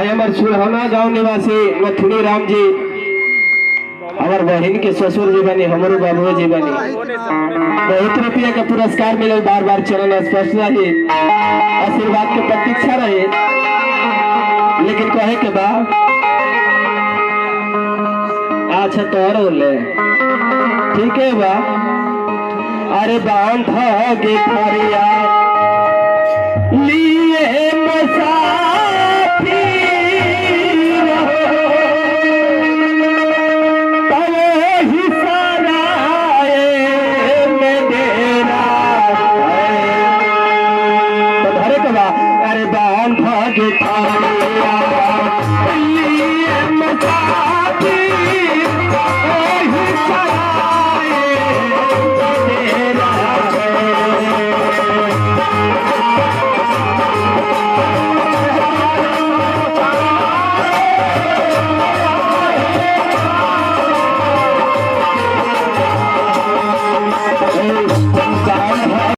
आई हमार सुरहना गांव निवासी नथुनी राम जी हमार बहन के ससुर जी बनी हमारे बाबू जी बनी बहुत रुपया का पुरस्कार मिले बार बार चरण स्पर्श रहे आशीर्वाद के प्रतीक्षा रहे लेकिन कहे के बाद अच्छा तोहर ले ठीक है बा अरे बांधा गे फरिया लिए